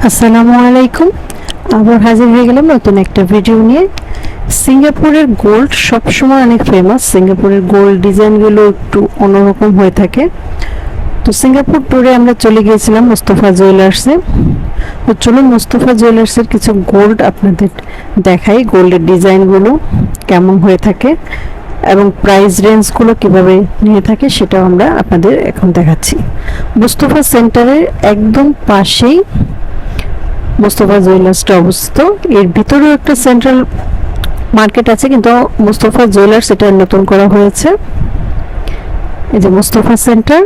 আসসালামু আলাইকুম। আবার হাজির হয়ে গেলাম নতুন একটা ভিডিও নিয়ে। সিঙ্গাপুরের গোল্ড সবসময় অনেক ফেমাস। সিঙ্গাপুরের গোল্ড ডিজাইনগুলো একটু অন্যরকম হয়ে থাকে। তো সিঙ্গাপুর ট্যুরে আমরা চলে গিয়েছিলাম মোস্তফা জুয়েলার্সে। তো চলুন মোস্তফা জুয়েলার্সের কিছু গোল্ড আপনাদের দেখাই, গোল্ডের ডিজাইনগুলো কেমন হয়ে থাকে এবং প্রাইস রেঞ্জগুলো কিভাবে নিয়ে থাকে সেটাও আমরা আপনাদের এখন দেখাচ্ছি। মোস্তফা সেন্টারের একদম পাশেই মোস্তফা জুয়েলার্সটা অবস্থিত। এর ভিতরেও একটা সেন্ট্রাল মার্কেট আছে, কিন্তু মোস্তফা জুয়েলার্স এটা নতুন করা হয়েছে। এই যে মোস্তফা সেন্টার।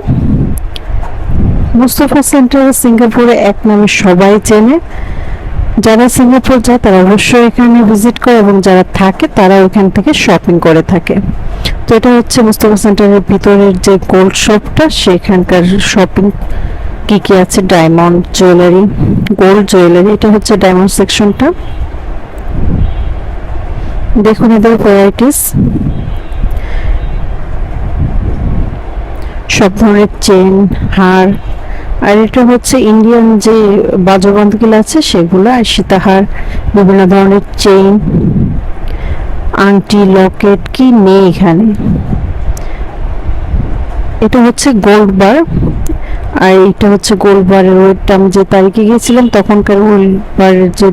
মোস্তফা সেন্টার সিঙ্গাপুরে এক নামে সবাই চেনে। যারা সিঙ্গাপুর যায় তারা অবশ্যই এখানে ভিজিট করে এবং যারা থাকে তারা ওখান থেকে শপিং করে থাকে। তো এটা হচ্ছে মোস্তফা সেন্টারের ভিতরের যে গোল্ড শপটা, সেখানকার শপিং কি কি আছে, ডায়মন্ড জুয়েলারি, গোল্ড জুয়েলারি। এটা হচ্ছে ডায়মন্ড সেকশনটা। দেখুন এদের ভ্যারাইটিস, সব ধরনের চেন, হার। আর এটা হচ্ছে ইন্ডিয়ান যে বাজুবন্ধগুলো আছে সেগুলো, আর সীতাহার, বিভিন্ন ধরনের চেইন, আংটি, লকেট, কি নেই এখানে। এটা হচ্ছে গোল্ড বার, আর এটা হচ্ছে গোল্ড বারের ওয়েটটা। আমি যে তারিখে গিয়েছিলাম তখনকার গোল্ড বারের যে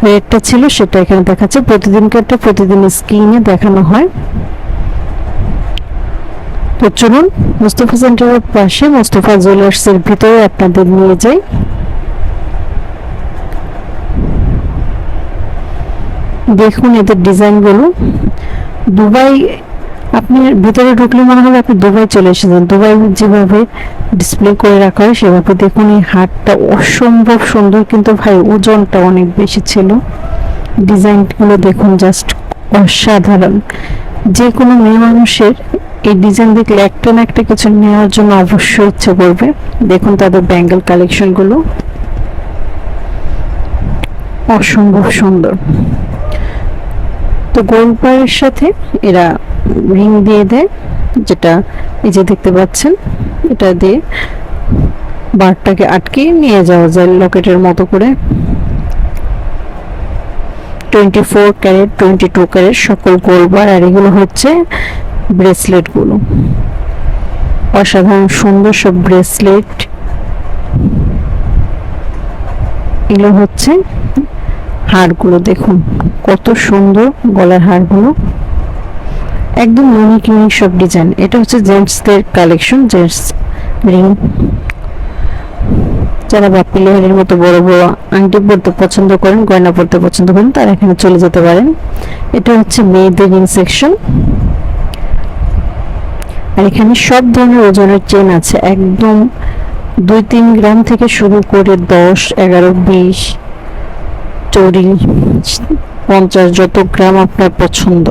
রেটটা ছিল সেটা এখানে দেখাচ্ছে। প্রতিদিনকারটা প্রতিদিন স্ক্রিনে দেখানো হয়। তো চলুন মোস্তফা সেন্টারের পাশে মোস্তফা জুয়েলার্সের ভিতরে আপনাদের নিয়ে যাই। দেখুন এদের ডিজাইনগুলো। দুবাই, আপনি ভিতরে ঢুকলে মনে হবে আপনি দুবাই চলে এসেছেন। দুবাই যেভাবে ডিসপ্লে করে রাখা হয় সেভাবে। দেখুন এই হারটা অসম্ভব সুন্দর, কিন্তু ভাই ওজনটা অনেক বেশি ছিল। ডিজাইনগুলো দেখুন, জাস্ট অসাধারণ। যে কোনো মেয়ে মানুষের এই ডিজাইন দেখলে একটা না একটা কিছু নেওয়ার জন্য অবশ্যই ইচ্ছে করবে। দেখুন তাদের ব্যাঙ্গেল কালেকশনগুলো অসম্ভব সুন্দর। তো গোল্ড বারের সাথে এরা রিং দিয়ে দেয়, যেটা এই যে দেখতে পাচ্ছেন। এটা দিয়ে বারটাকে আটকে নিয়ে যাওয়া যায় লকেটের মতো করে। 24 ক্যারেট, 22 ক্যারেট সকল গোল্ড বার। আর এগুলো হচ্ছে ব্রেসলেট গুলো, অসাধারণ সুন্দর সব ব্রেসলেট। এগুলো হচ্ছে হারগুলো, দেখুন কত সুন্দর গলার হারগুলো, একদম ইউনিক ইউনিক সব ডিজাইন। এটা হচ্ছে জেন্টসদের কালেকশন, জেন্টস রিং। যারা বাপ্পি লোহারের মতো বড় বড় আংটি পরতে পছন্দ করেন, গয়না পরতে পছন্দ করেন, তারা এখানে চলে যেতে পারেন। এটা হচ্ছে মেয়েদের রিং সেকশন। আর এখানে সব ধরনের ওজনের চেন আছে, একদম 2-3 গ্রাম থেকে শুরু করে 10, 11, 20, 40, 50 যত গ্রাম আপনার পছন্দ।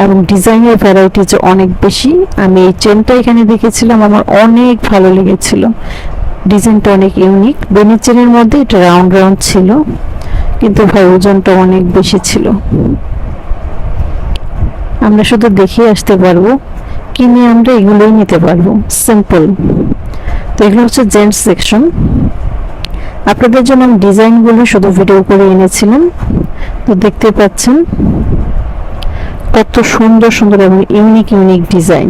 এবং ডিজাইনের ভ্যারাইটি যে অনেক বেশি। আমি এই চেনটা এখানে দেখেছিলাম, আমার অনেক ভালো লেগেছিল। ডিজাইনটা অনেক ইউনিক। বেনি চেনের মধ্যে এটা রাউন্ড রাউন্ড ছিল, কিন্তু ভাই ওজনটা অনেক বেশি ছিল। আমরা শুধু দেখে আসতে পারবো, কিনে আমরা এগুলোই নিতে পারবো, সিম্পল। তো এগুলো হচ্ছে জেন্টস সেকশন। আপনাদের জন্য আমি ডিজাইনগুলো শুধু ভিডিও করে এনেছিলাম। তো দেখতে পাচ্ছেন কত সুন্দর সুন্দর এবং ইউনিক ইউনিক ডিজাইন।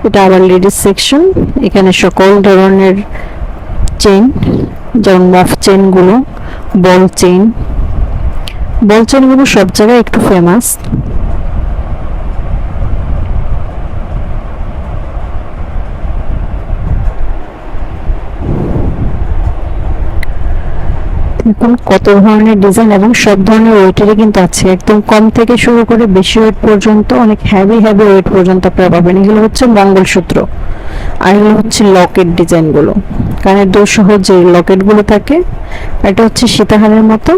এটা আবার লেডিস সেকশন। এখানে সকল ধরনের চেইন, যেমন মফ চেইনগুলো, বল চেইন। বল চেইনগুলো সব জায়গায় একটু ফেমাস। দেখুন কত ধরনের ডিজাইন এবং সব ধরনের ওয়েটেরই কিন্তু আছে, একদম কম থেকে শুরু করে বেশি ওয়েট পর্যন্ত, অনেক হেভি হেভি ওয়েট পর্যন্ত আপনারা পাবেন। এগুলো হচ্ছে মঙ্গলসূত্র, আর এগুলো হচ্ছে লকেট ডিজাইনগুলো, কানের দুল সহ যে লকেটগুলো থাকে। এটা হচ্ছে সীতাহারের মতো।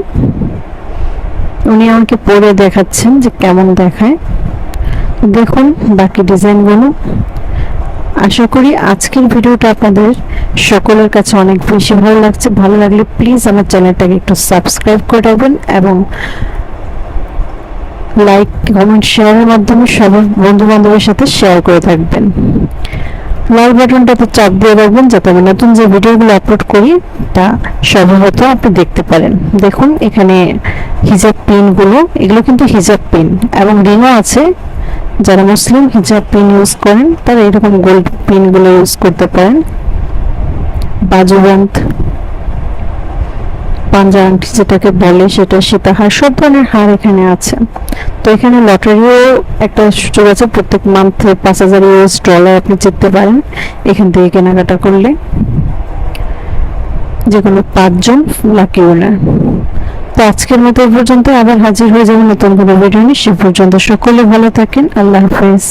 উনি আমাকে পরে দেখাচ্ছেন যে কেমন দেখায়। দেখুন বাকি ডিজাইনগুলো। আশা করি আজকের ভিডিওটা আপনাদের সকলের কাছে অনেক বেশি ভালো লাগছে। ভালো লাগলে প্লিজ আমার চ্যানেলটাকে একটু সাবস্ক্রাইব করে রাখবেন এবং লাইক, কমেন্ট, শেয়ারের মাধ্যমে সবার বন্ধু বান্ধবের সাথে শেয়ার করে থাকবেন। লাল বাটনটাতে চাপ দিয়ে রাখবেন যাতে আমি নতুন যে ভিডিওগুলো আপলোড করি তা সর্বপ্রথম আপনি দেখতে পারেন। দেখুন এখানে হিজাব পিনগুলো, এগুলো কিন্তু হিজাব পিন এবং রিংও আছে। যারা মুসলিম হিজাব পিন ইউজ করেন তারা এরকম গোল্ড পিনগুলো ইউজ করতে পারেন। বাজুবন্ধ, পাঞ্জা আংটি যেটাকে বলে সেটা, সীতাহার, সব ধরনের হার এখানে আছে। তো এখানে লটারিও একটা সুযোগ আছে, প্রত্যেক মান্থে 5,000 US ডলার আপনি জিততে পারেন এখান থেকে কেনাকাটা করলে, যে কোনো 5 জন লাকি উইনার। তো আজকের মতো এই পর্যন্ত, আবার হাজির হয়ে যাবেন নতুন কোনো ভিডিও নিয়ে। সে পর্যন্ত সকলে ভালো থাকেন, আল্লাহ হাফেজ।